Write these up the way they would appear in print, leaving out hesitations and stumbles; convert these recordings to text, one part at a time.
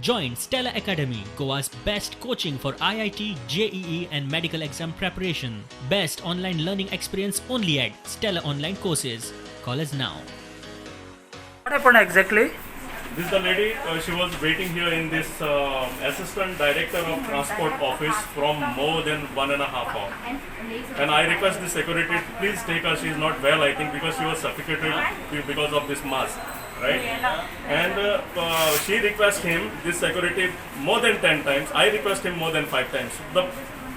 Join Stella Academy, Goa's best coaching for IIT, JEE and medical exam preparation. Best online learning experience only at Stella Online Courses. Call us now. What happened exactly? This is the lady, she was waiting here in this assistant director of transport office from more than 1.5 hours. And I request the security, please take her, she is not well I think because she was suffocated because of this mask, right? And she requests him, this security more than 10 times, I request him more than 5 times. The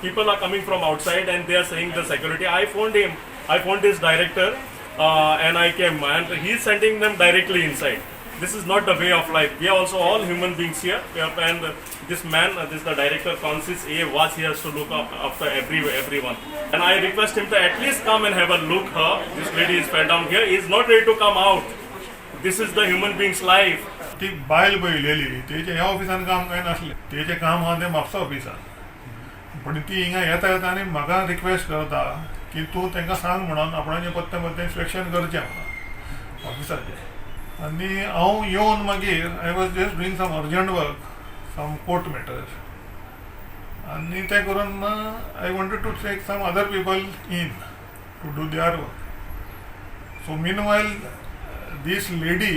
people are coming from outside and they are saying the security, I phoned this director and I came and he is sending them directly inside. This is not the way of life. We are also all human beings here, and this man, this the director, Francis A, was here to look after everyone. And I request him to at least come and have a look. This lady is fell down here. He is not ready to come out. This is the human being's life. ती बायल बयलेली तेजे ह्या ऑफिसान काम काय नासले तेजे काम हा ते म्हापसा ऑफिसान पण ती हिंगा येता येता आनी म्हाका रिक्वेस्ट करता की तूं तांकां सांग म्हणून आपणाचे पत्ते मत्ते इन्स्पेक्शन करचें म्हणून ऑफिसाचें आनी हांव येवन मागीर I was just doing some urgent work some court matters आनी तें करून I wanted to take some other people in to do their work so meanwhile this lady,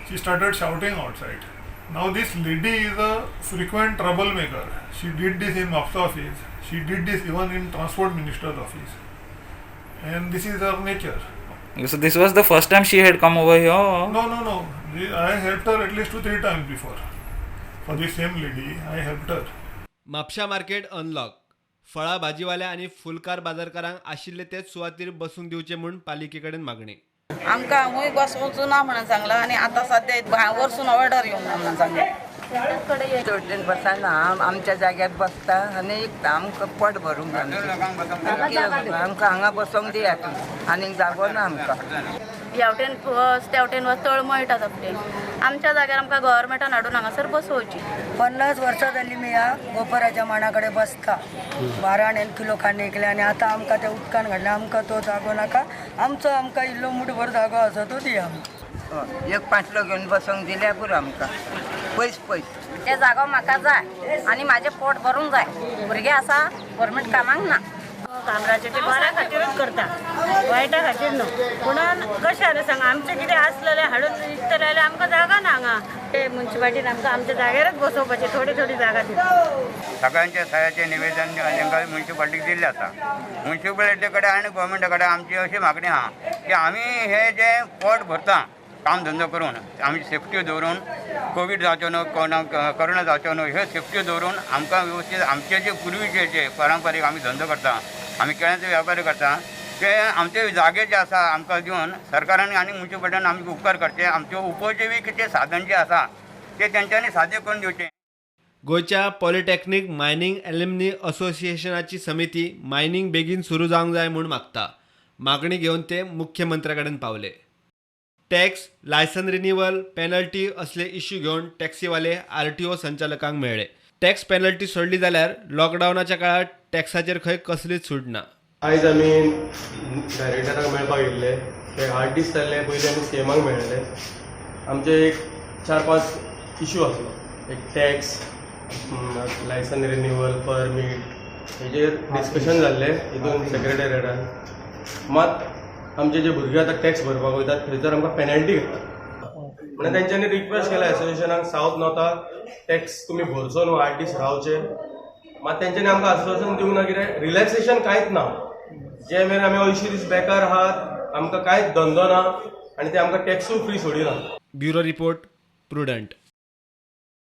she started shouting outside. Now this lady is a frequent troublemaker. She did this in MAPSA office. She did this even in Transport Minister's office. And this is her nature. So this was the first time she had come over here? No. I helped her at least 2-3 times before. For the same lady, I helped her. Mapusa market unlock. फळा भाजीवाल्या आणि फुलकार बाजारकारांक आशिल्ले तेच सुवातेर बसून दिवचे म्हूण पालिकेकडेन मागणी. आमकां हूंय बसवचो ना म्हणून सांगला आणि आता सध्या वरसून ऑर्डर येऊन ना म्हणून सांगले चोटेन बसना आमच्या जाग्यार बसता आनी एक आमकां पोट भरूंक आमकां हांगा बसोंक दियात आनीक जागो ना आमकां हेवटेन वच तेवटेन वच तळ मळटा आपले आमच्या जाग्यार आमकां गव्हर्मेंटान हाडून हांगासर बसोवची 50 वर्सां जाली मी ह्या गोपराच्या मांडा कडेन बसता 12 किलो खांडे केले आनी आतां आमकां त्या उदकान घातले आमकां तो जागो नाका आमकां इल्लो मुठभर जागो आसा तो दिया एक 5 लोक घेवन बसोंक दिल्या पुरो आमकां पयस ते जागो म्हाका जाय आनी म्हाजें पोट भरूंक जाय भुरगे आसा गव्हर्मेंट कामाक ना कामराचे ते बऱ्या खातीरच करता वायटा खातीर न्हू पूण कशें जालें सांग आमचें कितें आसलेलें हाडून दितले जाल्यार आमकां जागा ना हांगा ते मुन्सिपाल्टीन आमकां आमच्या जाग्यारच बसोवपाची थोडी जागा दिता सगळ्यांच्या सहाय्याचे निवेदन तांकां मुन्सिपाल्टीक दिल्लें आसा मुन्सिपाल्टी कडेन आनी गव्हर्मेंटा कडेन आमची अशी मागणी आहा की आमी हे जे पोट भरता काम धंदो करून आमी सेफ्टी दवरून कोवीड जावचो न्हू कोरोना जावचो न्हू ह्यो सेफ्टी दवरून आमकां व्यवस्थीत आमचे जे पुर्वीचे जे पारंपारीक आमी धंदो करता आमी केळ्याचो वेपार करता ते आमचे जागे जे आसा आमकां दिवन सरकारान आनी मुन्सिपाल्टीन आमकां उपकार करचे आमचे उपजिवीकेचे साधन जे आसा ते तेंच्यांनी सादे करून दिवचे. गोंयच्या पॉलिटेक्नीक मायनिंग एल्युमिनी असोसिएशनाची समिती मायनिंग बेगीन सुरू जावंक जाय म्हूण मागता. मागणी घेवन ते मुख्यमंत्र्या कडेन पावले. टॅक्स, लायसन रिन्युवल, पेनल्टी असले इश्यू घेवन टॅक्सीवाले RTO संचालकांक मेळ्ळे. टॅक्स पेनल्टी सोडली जाल्यार लॉकडावनाच्या काळात टॅक्साचेर खंय कसलीच सूट ना. आयज आमी डायरेक्टराक मेळपाक येयल्ले ते 8 दीस जाल्ले पयलीं आमी CMाक मेळ्ळे आमचे एक 4-5 इश्यू आसलो एक टॅक्स लायसन रिन्युवल परमीट हेजेर डिस्कशन जाल्लें हितून सेक्रेटरिएटान मात आमचे जे भुरगे आतां टॅक्स भरपाक वयतात थंयसर आमकां पेनल्टी घेतात म्हणून तेंच्यांनी रिक्वेस्ट केला एसोसिएशनाक सावथ नॉर्थाक टॅक्स तुमी भरचो न्हू 8 दीस रावचे मात तेंच्यांनी आमकां आश्वासन दिवंक ना कितें रिलॅक्सेशन कांयच ना जे मेरेन आमी 80 दीस बेकार आहात आमकां कांयच धंदो ना आनी ते आमकां टॅक्सूय फ्री सोडिना. Bureau report prudent.